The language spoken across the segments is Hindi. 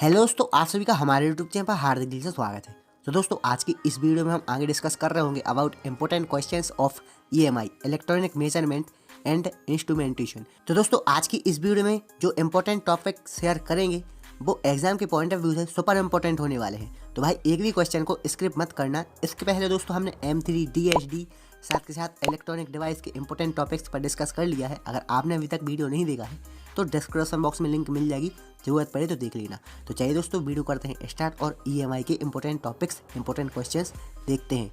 हेलो दोस्तों, आप सभी का हमारे यूट्यूब चैनल पर हार्दिक दिल से स्वागत है। तो दोस्तों, आज की इस वीडियो में हम आगे डिस्कस कर रहे होंगे about important questions of EMI, electronic measurement and instrumentation. तो दोस्तों, आज की इस वीडियो में जो इम्पोर्टेंट टॉपिक शेयर करेंगे वो एग्जाम के पॉइंट ऑफ व्यू से सुपर इंपॉर्टेंट होने वाले हैं। तो भाई एक भी क्वेश्चन को स्किप मत करना। इसके पहले दोस्तों हमने M3 DHD साथ के साथ इलेक्ट्रॉनिक डिवाइस के इंपॉर्टेंट टॉपिक्स पर डिस्कस कर लिया है। अगर आपने अभी तक वीडियो नहीं देखा है तो डिस्क्रिप्शन बॉक्स में लिंक मिल जाएगी, जरूरत पड़े तो देख लेना। तो चलिए दोस्तों, वीडियो करते हैं स्टार्ट और ईएमआई के इंपॉर्टेंट टॉपिक्स, इंपॉर्टेंट क्वेश्चंस देखते हैं।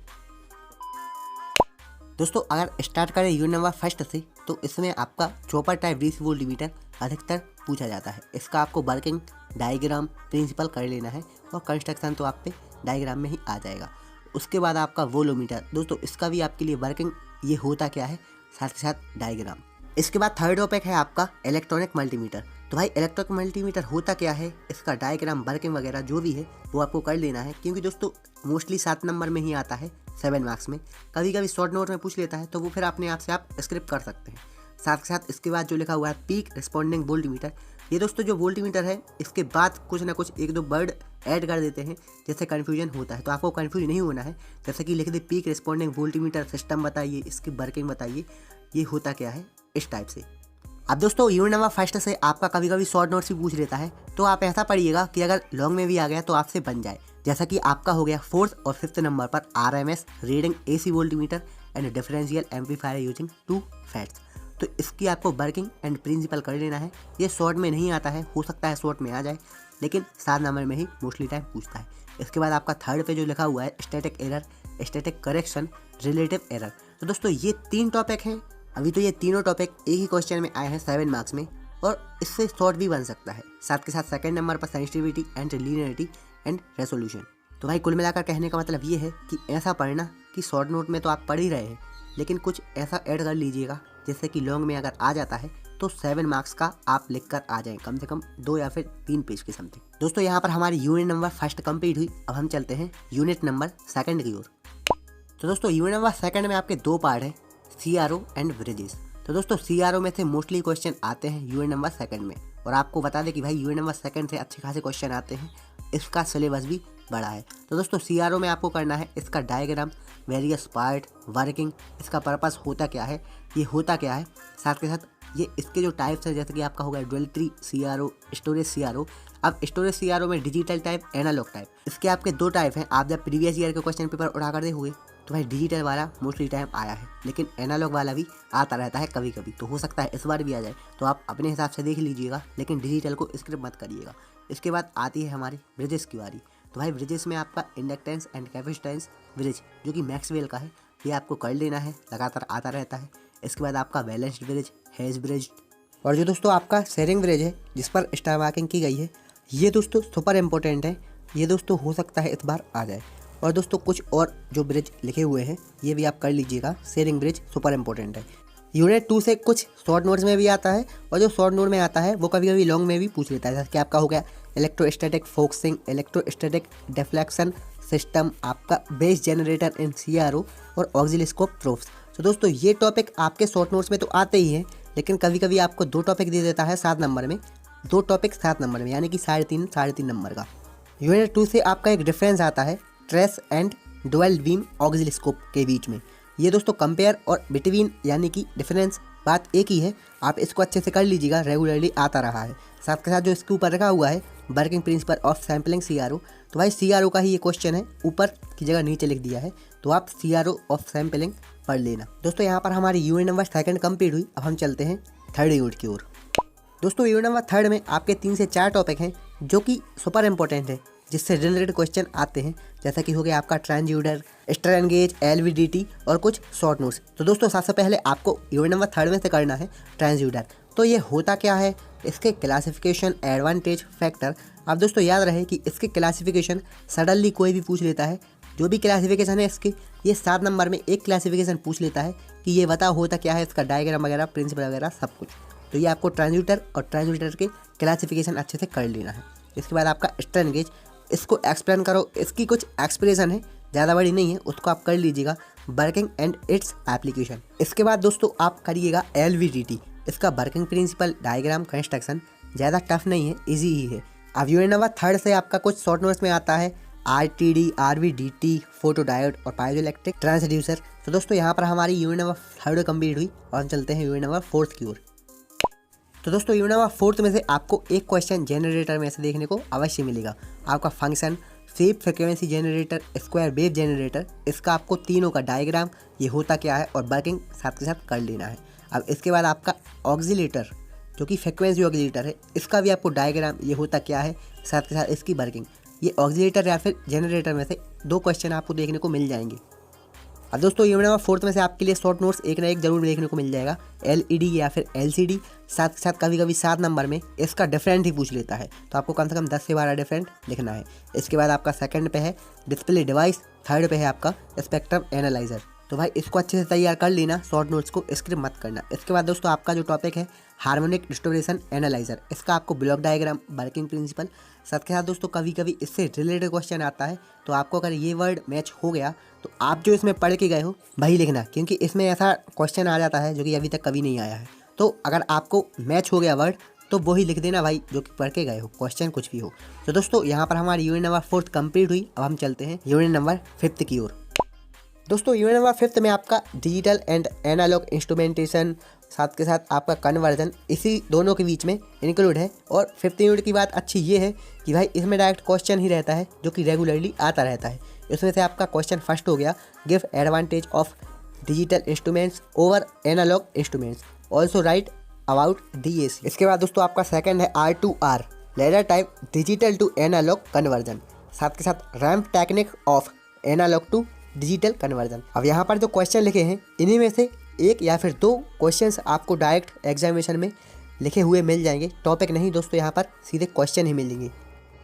दोस्तों, अगर स्टार्ट करें यूनिट नंबर फर्स्ट से, तो इसमें आपका चॉपर टाइप डीसी वोल्टमीटर अधिकतर पूछा जाता है। इसका आपको वर्किंग डायग्राम प्रिंसिपल कर लेना है और कंस्ट्रक्शन तो आप पे डायग्राम में ही आ जाएगा। उसके बाद आपका वोलोमीटर, दोस्तों इसका भी आपके लिए वर्किंग ये होता क्या है, साथ के साथ डायग्राम। इसके बाद थर्ड टॉपिक है आपका इलेक्ट्रॉनिक मल्टीमीटर। तो भाई इलेक्ट्रॉनिक मल्टीमीटर होता क्या है, इसका डायग्राम वर्किंग वगैरह जो भी है वो आपको कर लेना है, क्योंकि दोस्तों मोस्टली 7 नंबर में ही आता है 7 मार्क्स में। कभी कभी शॉर्ट नोट में पूछ लेता है, तो वो फिर अपने आप से आप स्क्रिप्ट कर सकते हैं। साथ के साथ इसके बाद जो लिखा हुआ है पीक रिस्पॉन्डिंग वोल्टमीटर, ये दोस्तों जो वोल्टमीटर है इसके बाद कुछ ना कुछ एक दो वर्ड ऐड कर देते हैं, जैसे कन्फ्यूजन होता है। तो आपको कन्फ्यूज नहीं होना है। जैसे कि लिख दे पीक रिस्पॉन्डिंग वोल्टमीटर सिस्टम बताइए, इसकी वर्किंग बताइए, ये होता क्या है, इस टाइप से। अब दोस्तों यूनिट नंबर फर्स्ट से आपका कभी कभी शॉर्ट नोट्स भी पूछ लेता है, तो आप ऐसा पढ़िएगा कि अगर लॉन्ग में भी आ गया तो आपसे बन जाए। जैसा कि आपका हो गया 4th और 5th नंबर पर RMS reading AC voltmeter and differential amplifier using 2 fats. तो इसकी आपको वर्किंग एंड प्रिंसिपल कर लेना है। ये शॉर्ट में नहीं आता है, हो सकता है शॉर्ट में आ जाए, लेकिन 7 नंबर में ही मोस्टली टाइम पूछता है। इसके बाद आपका थर्ड पे जो लिखा हुआ है static error, static correction, relative error. तो दोस्तों ये 3 टॉपिक हैं। अभी तो ये तीनों टॉपिक एक ही क्वेश्चन में आए हैं 7 मार्क्स में, और इससे शॉर्ट भी बन सकता है। साथ के साथ सेकंड नंबर पर sensitivity and linearity and resolution. तो भाई कुल मिलाकर कहने का मतलब ये है कि ऐसा पढ़ना कि शॉर्ट नोट में तो आप पढ़ ही रहे हैं, लेकिन कुछ ऐसा ऐड कर लीजिएगा जैसे कि लॉन्ग में अगर आ जाता है तो 7 मार्क्स का आप लिख कर आ जाएं, कम से कम 2 या फिर 3 पेज के समथिंग। दोस्तों यहाँ पर हमारी यूनिट नंबर फर्स्ट कंप्लीट हुई। अब हम चलते हैं यूनिट नंबर सेकंड की ओर। तो दोस्तों यूनिट नंबर सेकंड में आपके 2 पार्ट हैं, CRO एंड ब्रिजेस। तो दोस्तों CRO में से मोस्टली क्वेश्चन आते हैं यूनिट नंबर सेकंड में, और आपको बता दें कि भाई यूनिट नंबर सेकंड से अच्छे खासे क्वेश्चन आते हैं। इसका सिलेबस भी बड़ा है। तो दोस्तों CRO में आपको करना है इसका डायग्राम, वेरियस पार्ट, वर्किंग, इसका पर्पस होता क्या है, ये होता क्या है, साथ के साथ ये इसके जो टाइप्स है, जैसे कि आपका होगा ड्यूअल CRO, स्टोरेज CRO। अब स्टोरेज CRO में डिजिटल टाइप, एनालॉग टाइप, इसके आपके 2 टाइप हैं। आप जब प्रीवियस ईयर के क्वेश्चन पेपर उठा कर देखोगे तो भाई डिजिटल वाला मोस्टली टाइम आया है, लेकिन एनालॉग वाला भी आता रहता है कभी कभी। तो हो सकता है इस बार भी आ जाए, तो आप अपने हिसाब से देख लीजिएगा, लेकिन डिजिटल को स्किप मत करिएगा। इसके बाद आती है हमारी ब्रिजेस की बारी। तो भाई ब्रिजेस में आपका इंडक्टेंस एंड कैपेसिटेंस ब्रिज, जो कि मैक्सवेल का है, ये आपको कर लेना है, लगातार आता रहता है। इसके बाद आपका बैलेंस्ड ब्रिज, हेज ब्रिज, और जो दोस्तों आपका शेयरिंग ब्रिज है जिस पर स्टार मार्किंग की गई है, ये दोस्तों सुपर इंपॉर्टेंट है। ये दोस्तों हो सकता है इस बार आ जाए। और दोस्तों कुछ और जो ब्रिज लिखे हुए हैं ये भी आप कर लीजिएगा। शेयरिंग ब्रिज सुपर इंपॉर्टेंट है। यूनिट 2 से कुछ शॉर्ट नोट्स में भी आता है, और जो शॉर्ट नोट में आता है वो कभी कभी लॉन्ग में भी पूछ लेता है। जैसे कि आपका हो गया electrostatic focusing, electrostatic deflection system, आपका बेस जनरेटर इन CRO और ऑक्सिलोस्कोप प्रोब्स। तो दोस्तों ये टॉपिक आपके शॉर्ट नोट्स में तो आते ही हैं, लेकिन कभी कभी आपको 2 टॉपिक दे देता है 7 नंबर में, 2 टॉपिक 7 नंबर में, यानी कि 3.5 नंबर का। यूनिट 2 से आपका एक डिफरेंस आता है ट्रेस एंड डुअल बीम ऑक्सिलोस्कोप के बीच में। ये दोस्तों कंपेयर और बिटवीन, यानी कि डिफरेंस बात एक ही है। आप इसको अच्छे से कर लीजिएगा, रेगुलरली आता रहा है। साथ के साथ जो इसके ऊपर रखा हुआ है working principle of sampling CRO, तो भाई CRO का ही ये क्वेश्चन है, ऊपर की जगह नीचे लिख दिया है, तो आप CRO ऑफ सैम्पलिंग पढ़ लेना। दोस्तों यहाँ पर हमारी यूनिट नंबर सेकंड कंप्लीट हुई। अब हम चलते हैं थर्ड यूनिट की ओर। दोस्तों यूनिट नंबर थर्ड में आपके 3 से 4 टॉपिक हैं जो कि सुपर इंपॉर्टेंट है, जिससे रिलेटेड क्वेश्चन आते हैं। जैसा कि हो गया आपका ट्रांसड्यूसर, स्ट्रेन गेज, LVDT और कुछ शॉर्ट नोट्स। तो दोस्तों सबसे पहले आपको यूनिट नंबर थर्ड में से करना है ट्रांसड्यूसर। तो ये होता क्या है, इसके क्लासिफिकेशन, एडवांटेज, फैक्टर। अब दोस्तों याद रहे कि इसके क्लासिफिकेशन सडनली कोई भी पूछ लेता है। जो भी क्लासिफिकेशन है इसकी, ये 7 नंबर में एक क्लासिफिकेशन पूछ लेता है कि ये बताओ होता क्या है, इसका डायग्राम वगैरह, प्रिंसिपल वगैरह सब कुछ। तो ये आपको ट्रांसड्यूसर और ट्रांसड्यूसर के क्लासिफिकेशन अच्छे से कर लेना है। इसके बाद आपका स्ट्रेन गेज, इसको एक्सप्लेन करो, इसकी कुछ एक्सप्रेशन है, ज़्यादा बड़ी नहीं है, उसको आप कर लीजिएगा, वर्किंग एंड इट्स एप्लीकेशन। इसके बाद दोस्तों आप करिएगा LVDT, इसका वर्किंग प्रिंसिपल, डायग्राम, कंस्ट्रक्शन ज़्यादा टफ नहीं है, इजी ही है। अब यूनिट नंबर 3 से आपका कुछ शॉर्ट नोट्स में आता है RTD, RVDT, फोटो डायोड और पाइजोइलेक्ट्रिक ट्रांसड्यूसर। तो दोस्तों यहाँ पर हमारी यूनिट नंबर 3 कंप्लीट हुई और हम चलते हैं यूनिट नंबर 4 की ओर। तो दोस्तों यूनिट नंबर 4 में से आपको एक क्वेश्चन जनरेटर में से देखने को अवश्य मिलेगा। आपका function, shape frequency generator, square wave generator, इसका आपको तीनों का डायग्राम, ये होता क्या है और वर्किंग साथ के साथ कर लेना है। अब इसके बाद आपका ऑक्सीलेटर जो कि फ्रिक्वेंसी ऑक्सीलेटर है, इसका भी आपको डायग्राम, ये होता क्या है, साथ के साथ इसकी वर्किंग। ये ऑक्सीलेटर या फिर जनरेटर में से 2 क्वेश्चन आपको देखने को मिल जाएंगे। अब दोस्तों यूनिट नंबर 4 में से आपके लिए शॉर्ट नोट्स एक ना एक जरूर देखने को मिल जाएगा। LED या फिर LCD, साथ के साथ कभी कभी 7 नंबर में इसका डिफरेंट ही पूछ लेता है, तो आपको कम से कम 10 से 12 डिफरेंट लिखना है। इसके बाद आपका सेकंड पे है डिस्प्ले डिवाइस, थर्ड पे है आपका स्पेक्ट्रम एनालाइजर। तो भाई इसको अच्छे से तैयार कर लेना, शॉर्ट नोट्स को स्किप मत करना। इसके बाद दोस्तों आपका जो टॉपिक है हार्मोनिक डिस्टोरेशन एनालाइजर, इसका आपको ब्लॉक डायग्राम, वर्किंग प्रिंसिपल, साथ के साथ दोस्तों कभी कभी इससे रिलेटेड क्वेश्चन आता है। तो आपको अगर ये वर्ड मैच हो गया तो आप जो इसमें पढ़ के गए हो वही लिखना, क्योंकि इसमें ऐसा क्वेश्चन आ जाता है जो कि अभी तक कभी नहीं आया है। तो अगर आपको मैच हो गया वर्ड तो वही लिख देना भाई जो कि पढ़ के गए हो, क्वेश्चन कुछ भी हो। तो दोस्तों यहाँ पर हमारी यूनिट नंबर 4 कंप्लीट हुई। अब हम चलते हैं यूनिट नंबर 5 की ओर। दोस्तों यूनिट नंबर 5 में आपका डिजिटल एंड एनालॉग इंस्ट्रूमेंटेशन, साथ के साथ आपका कन्वर्जन, इसी दोनों के बीच में इंक्लूड है। और 5th यूनिट की बात अच्छी ये है कि भाई इसमें डायरेक्ट क्वेश्चन ही रहता है जो कि रेगुलरली आता रहता है। इसमें से आपका क्वेश्चन फर्स्ट हो गया, give advantage of digital instruments over analog instruments, also write about DAC। इसके बाद दोस्तों आपका सेकंड है R2R, ladder type digital to analog conversion, साथ के साथ ramp technique of analog to digital conversion. अब यहाँ पर जो क्वेश्चन लिखे हैं इन्हीं में से एक या फिर 2 क्वेश्चंस आपको डायरेक्ट एग्जामिनेशन में लिखे हुए मिल जाएंगे। टॉपिक नहीं दोस्तों, यहाँ पर सीधे क्वेश्चन ही मिलेंगे।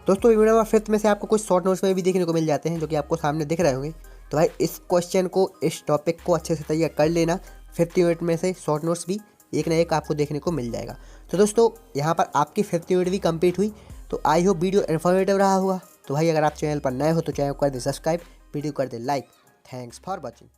दोस्तों यूनिट नंबर 5 में से आपको कुछ शॉर्ट नोट्स में भी देखने को मिल जाते हैं जो कि आपको सामने दिख रहे होंगे। तो भाई इस क्वेश्चन को, इस टॉपिक को अच्छे से तैयार कर लेना। 5th यूनिट में से शॉर्ट नोट्स भी एक ना एक आपको देखने को मिल जाएगा। तो दोस्तों यहाँ पर आपकी 5th यूनिट भी कंप्लीट हुई। तो आई होप वीडियो इन्फॉर्मेटिव रहा होगा। तो भाई अगर आप चैनल पर नए हो तो चैनल को कर दे सब्सक्राइब, वीडियो कर they like. Thanks for watching.